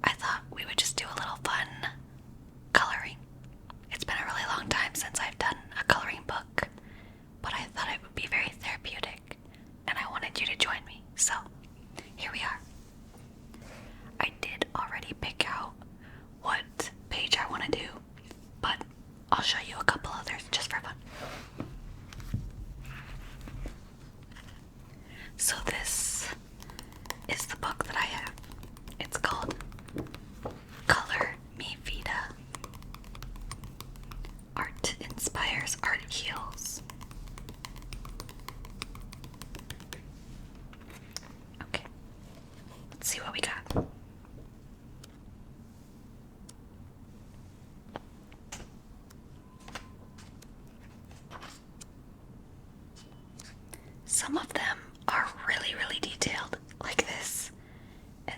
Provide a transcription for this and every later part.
I thought we would just do a little fun coloring. It's been a really long time since I've done a coloring book, but I thought it would be very therapeutic, and I wanted you to join me, so here we are. I did already pick out what page I want to do, but I'll show you a couple others just for fun. So this is the book that I have. It's called Color Me Vida. Art inspires, art heals. Okay, let's see what we got. Some of them are really, really detailed, like this, and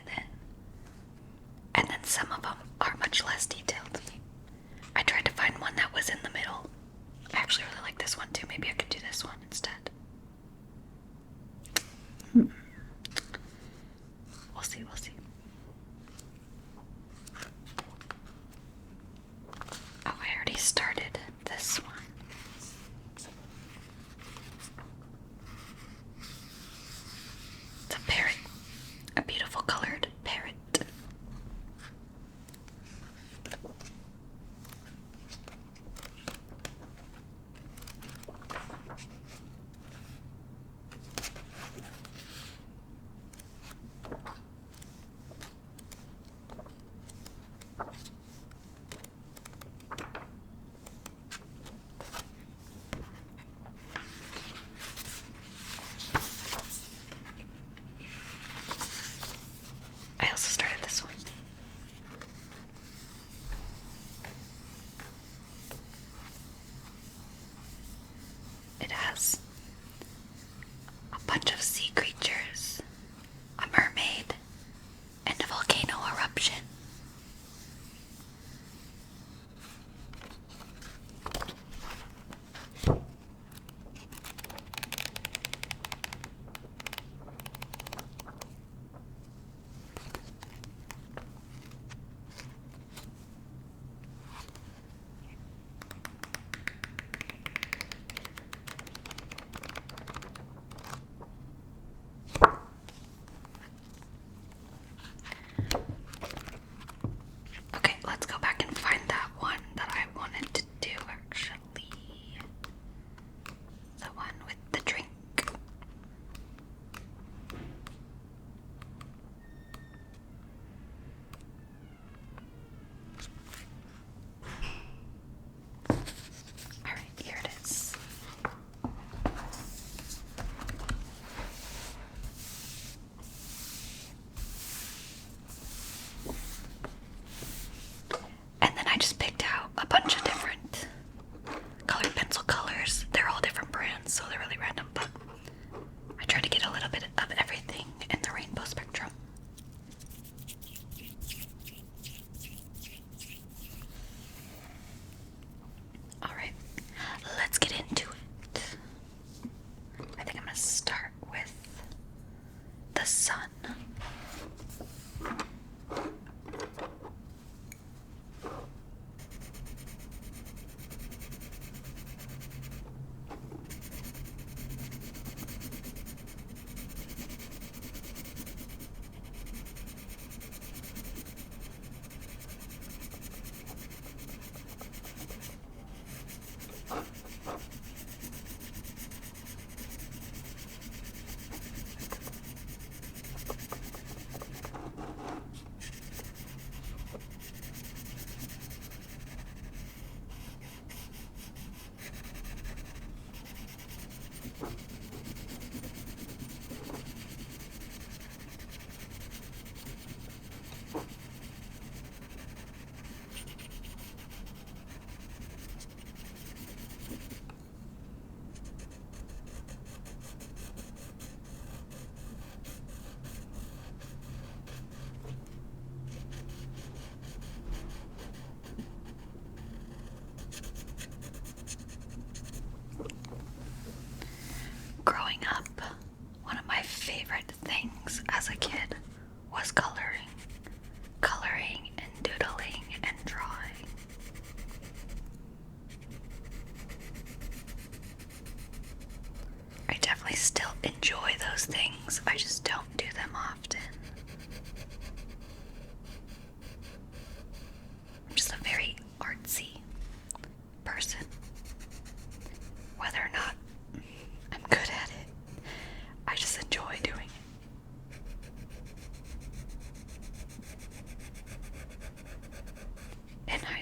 then some of them are much less detailed. I tried to find one that was in the middle. I actually really like this one too. Maybe I could do this one instead. We'll see, we'll see. Oh, I already started this one. It's a parrot. A beautiful colored parrot. I also started this one. It has a bunch of sea creatures, a mermaid, and a volcano eruption.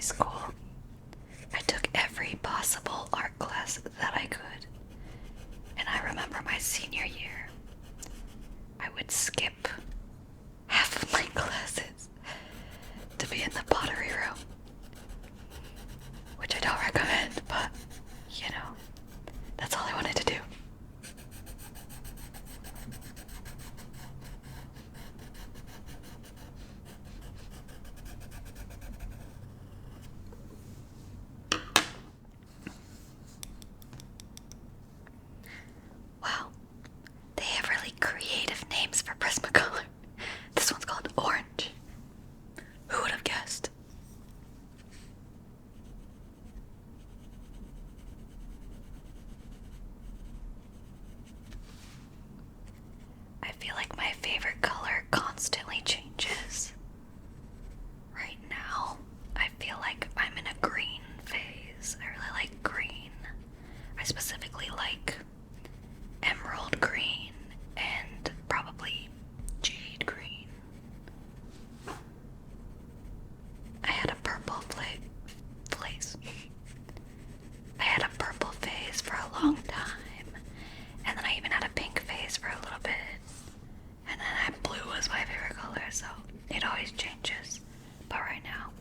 school, I took every possible art class that I could. And I remember my senior year, I would skip half of my classes to be in the pottery room. Which I don't recommend, but, you know, that's all I wanted to do. Wow, they have really creative names for Prismacolor. This one's called Orange. Who would have guessed? I feel like my favorite color constantly changes. Right now, I feel like I'm in a green phase. I really like green. I specifically like emerald green and probably jade green. I had a purple phase. I had a purple phase for a long time, and then I even had a pink phase for a little bit, and then blue was my favorite color, so it always changes. But right now,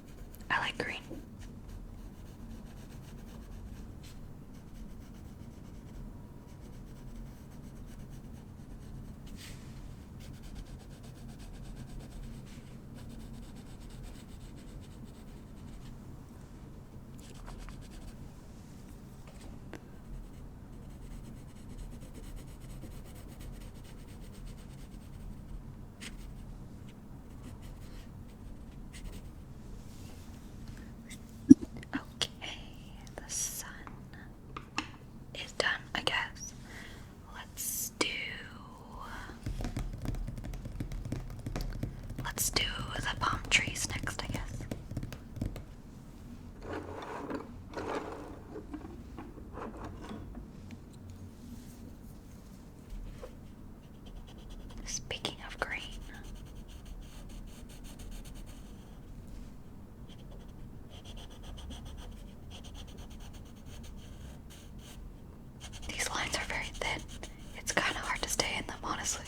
I like green. Okay, the sun is done, I guess. Let's do the palm trees next, I guess. Speaking of green, these lines are very thin. It's kind of hard to stay in them, honestly.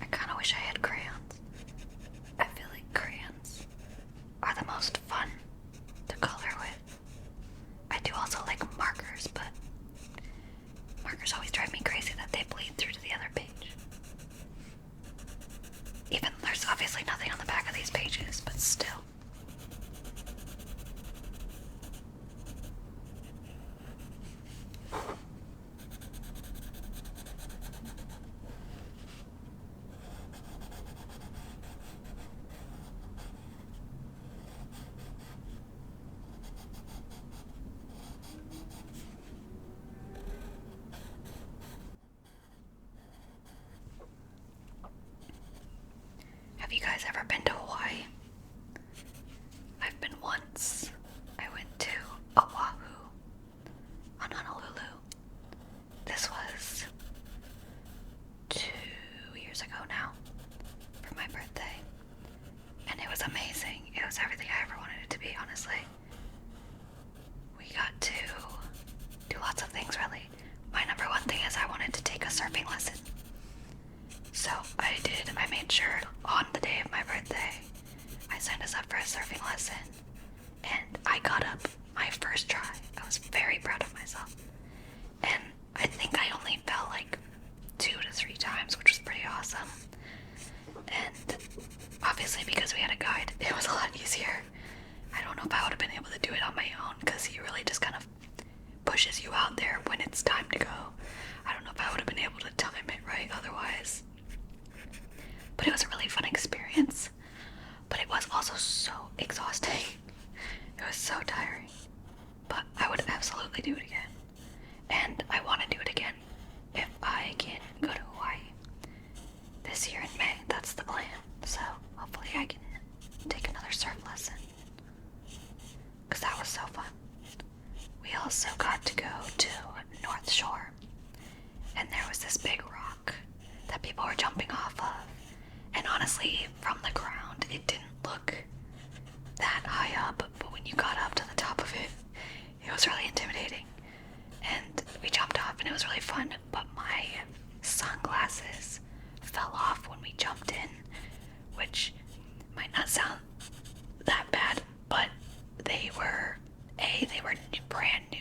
I kind of wish I had crayons. I feel like crayons are the most fun to color with. I do also like markers, but markers always drive me crazy that they bleed through to the other page. Even there's obviously nothing on the back of these pages, but still. Have you guys ever been to Hawaii? I've been once. I went to Oahu on Honolulu. This was 2 years ago now for my birthday. And it was amazing. It was everything I ever wanted it to be, honestly. We got to do lots of things, really. My number one thing is I wanted to take a surfing lesson. So I did. I made sure on the day of my birthday, I signed us up for a surfing lesson, and I got up my first try. I was very proud of myself. And I think I only fell like 2 to 3 times, which was pretty awesome. And obviously obviously because we had a guide, it was a lot easier. I don't know if I would have been able to do it on my own because he really just kind of pushes you out there when it's time to go. I don't know if I would have been able to time it right otherwise. But it was a really fun experience. But it was also so exhausting. It was so tiring. But I would absolutely do it again. And I want to do it again if I can go to Hawaii this year in May. That's the plan. So hopefully I can take another surf lesson. Because that was so fun. We also got to go to North Shore. And there was this big rock that people were jumping off of. And honestly, from the ground, it didn't look that high up. But when you got up to the top of it, it was really intimidating. And we jumped off and it was really fun. But my sunglasses fell off when we jumped in, which might not sound that bad, but they were brand new,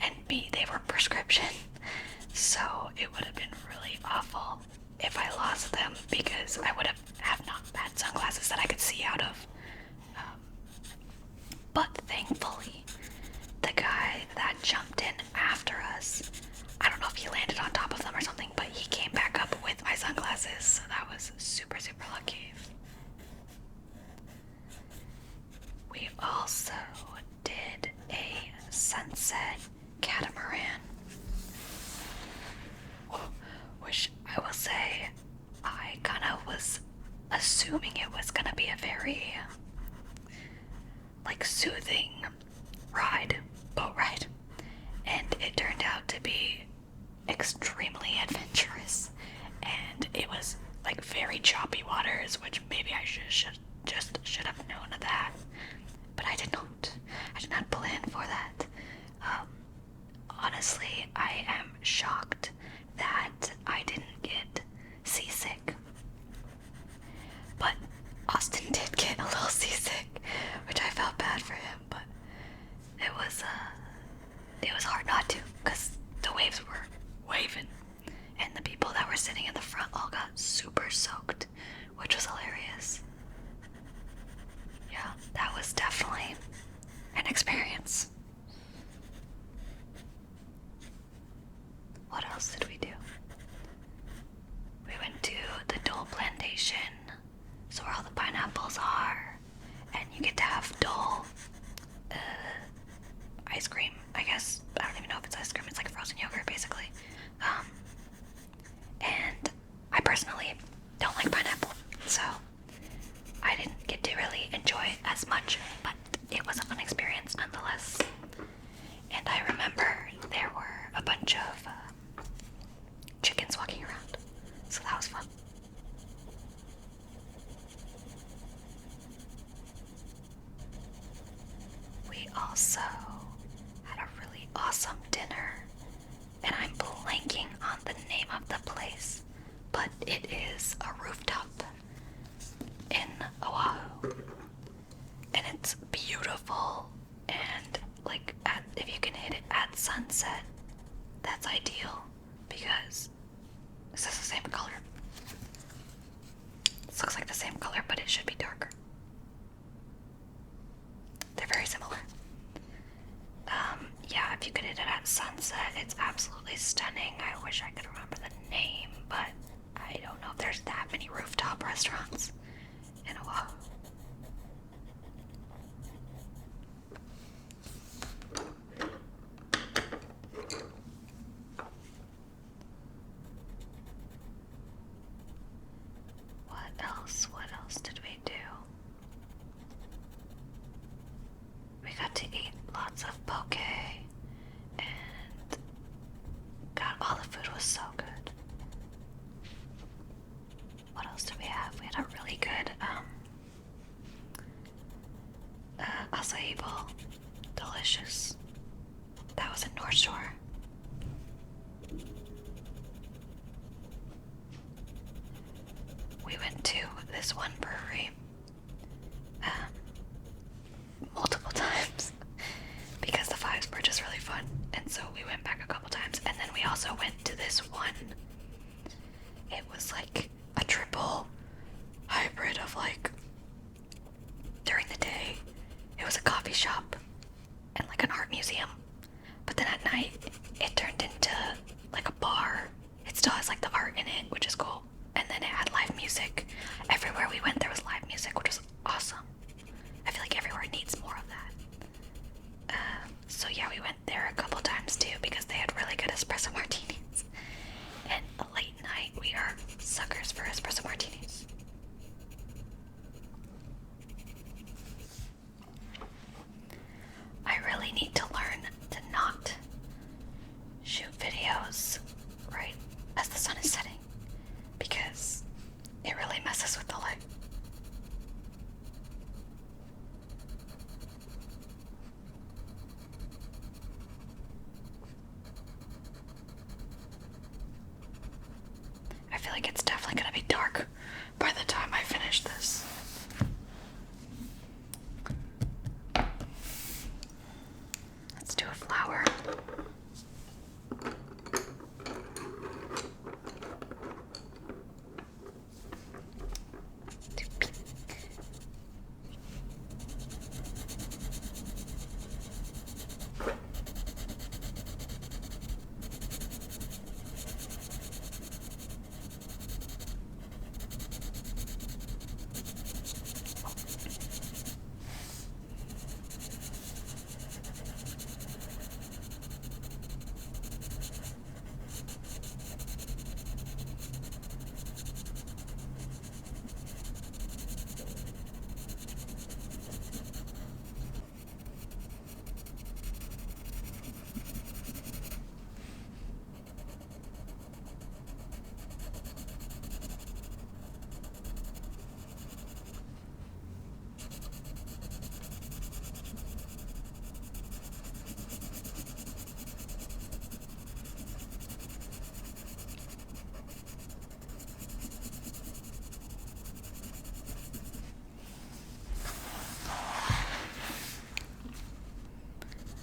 and B, they were prescription. So it would have been really awful if I lost them because I would have not had sunglasses that I could see out of. But thankfully, the guy that jumped in after us, I don't know if he landed on top of them or something, but he came back up with my sunglasses, so that was super, super lucky. We also did a sunset catamaran, which I will say I kind of was assuming it was gonna be a very soothing boat ride, and it turned out to be extremely adventurous, and it was very choppy waters, which maybe I should have known of that, but I did not plan for that. Honestly, I am shocked that I didn't get seasick. But Austin did get a little seasick, which I felt bad for him, but it was hard not to, because the waves were waving, and the people that were sitting in the front all got super soaked, which was hilarious. Yeah, that was definitely an experience. What else did we do? We went to the Dole Plantation, so where all the pineapples are, and you get to have Dole ice cream, I guess. I don't even know if it's ice cream, it's like frozen yogurt, basically. And I personally don't like pineapple, so I didn't get to really enjoy it as much, but it was a fun experience nonetheless. And I remember there were a bunch of chickens walking around, so that was fun. We also had a really awesome dinner, and I'm blanking on the name of the place, but it is a rooftop in Oahu, and it's beautiful, and if you can hit it at sunset, that's ideal, because is this the same color? This looks like the same color, but it should be darker. They're very similar. Yeah, if you could hit it at sunset, it's absolutely stunning. I wish I could remember the name, but I don't know if there's that many rooftop restaurants in Oahu. What else did we do? We got to eat lots of poke, and God, all the food was so good. What else did we have? We had a really good acai bowl. Delicious. That was in North Shore. We went to this one brewery multiple times because the vibes were just really fun, and so we went back a couple times. And then we also went to this one. It was like a triple hybrid of music. Everywhere we went, there was live music, which was awesome. I feel like everywhere needs more of that. So yeah, we went there a couple times too because they had really good espresso martinis. And late night, we are suckers for espresso martinis. I really need to learn to not shoot videos right as the sun is setting because it really messes with the light. I feel like it's definitely gonna be dark by the time I finish this. Let's do a flower.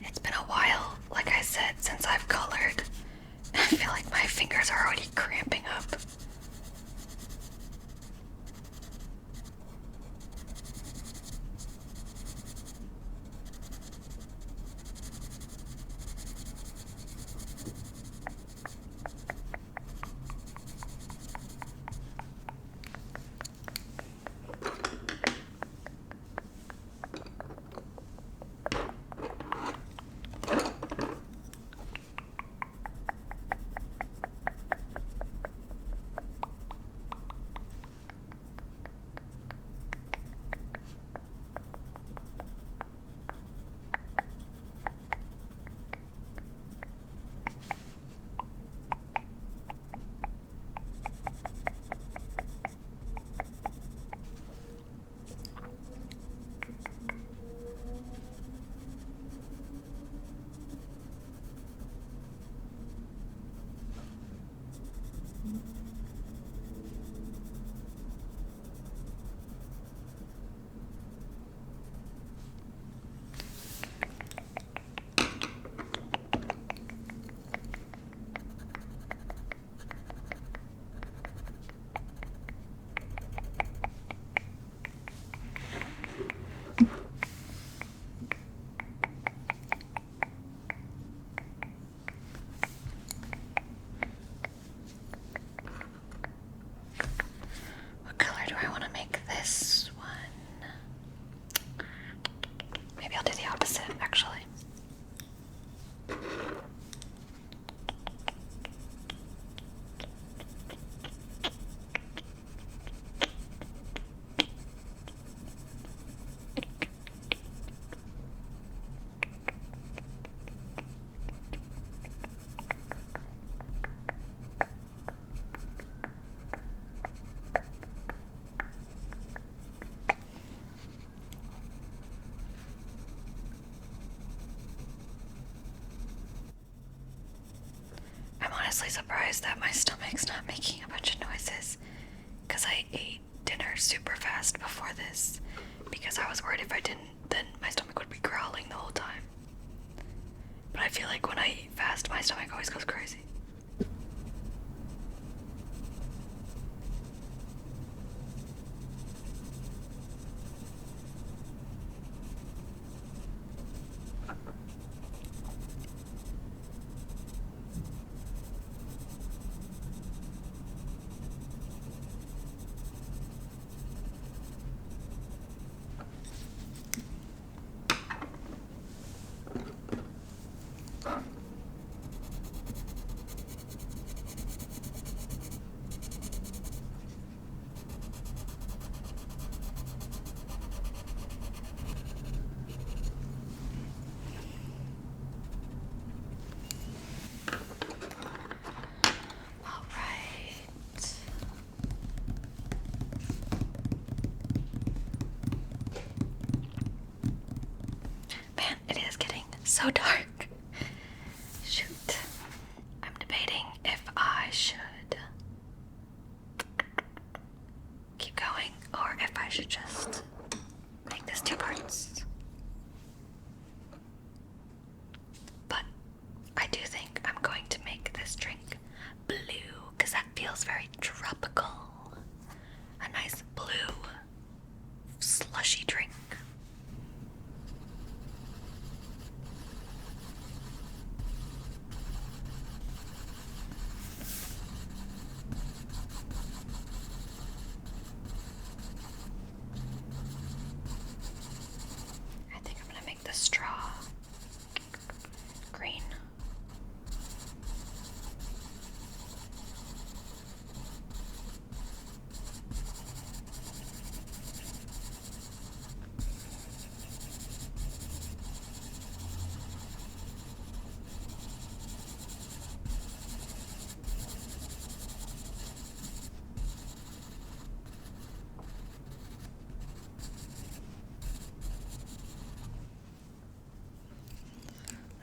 It's been a while, like I said, since I've colored. I feel like my fingers are already cramping up. What color do I want to make this one? Maybe I'll do the opposite, actually. Honestly surprised that my stomach's not making a bunch of noises because I ate dinner super fast before this because I was worried if I didn't then my stomach would be growling the whole time. But I feel like when I eat fast my stomach always goes crazy. so dark. Shoot. I'm debating if I should keep going or if I should just make this 2 parts. But I do think I'm going to make this drink blue because that feels very tropical. A nice blue slushy drink. I think I'm gonna make the straw green.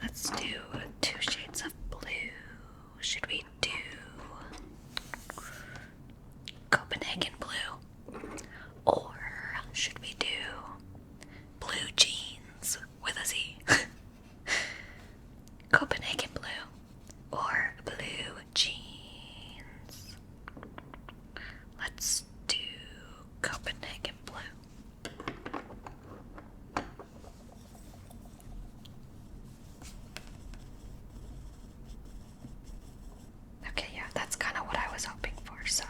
Let's do 2 shades of blue. Should we do Copenhagen blue? Or should we do blue jeans with a Z? Copenhagen blue or blue jeans? Let's do Copenhagen blue. Okay, yeah, that's kind of what I was hoping for, so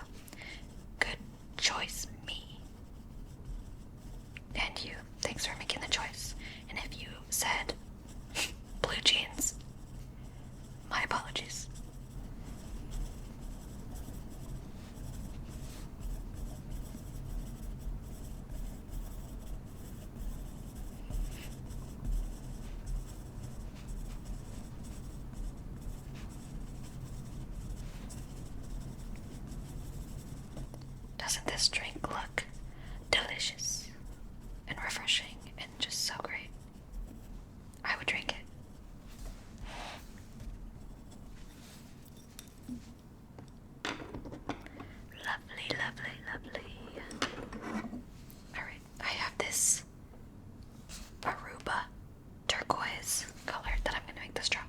good choice, me. And you, thanks for making the choice. And if you said blue jeans, my apologies. Doesn't this drink look delicious and refreshing and just so great? I would drink it. Lovely, lovely, lovely. Alright, I have this Aruba turquoise color that I'm going to make this drop.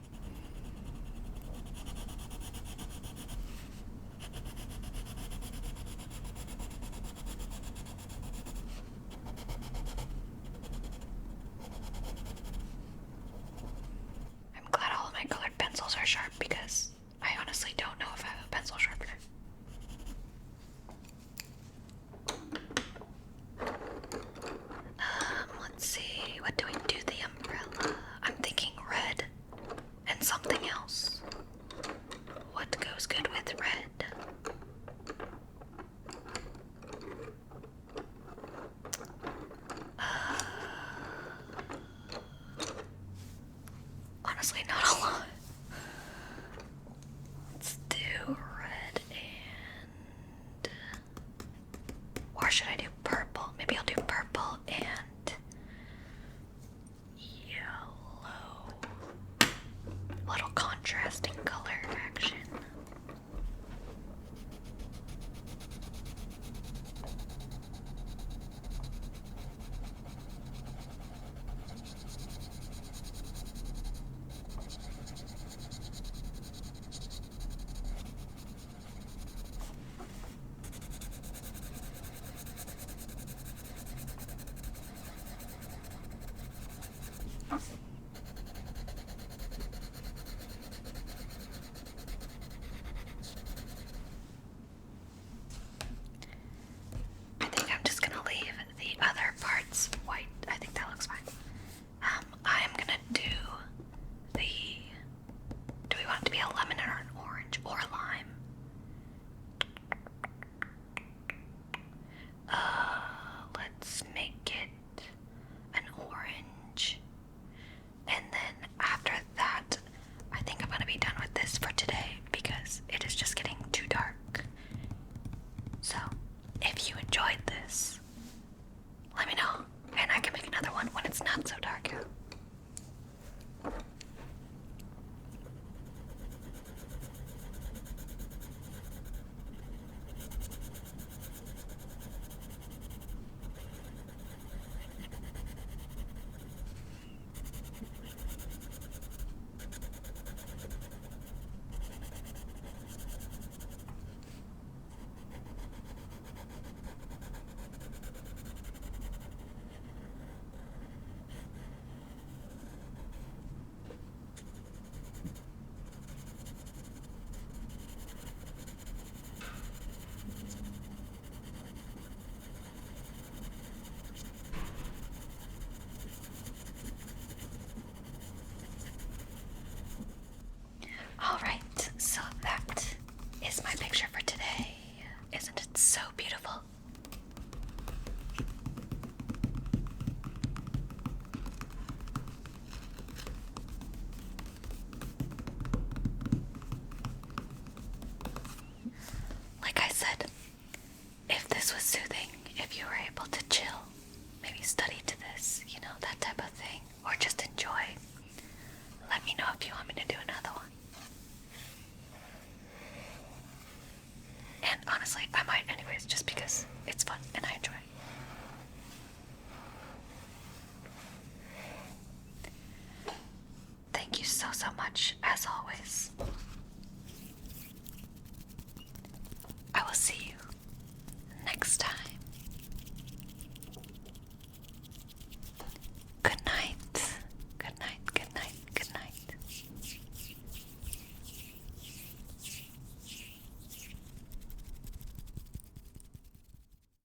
if you were able to chill, maybe study to this, you know, that type of thing, or just enjoy, let me know if you want me to do another one. And honestly, I might anyways, just because it's fun and I enjoy it. Thank you so much, as always.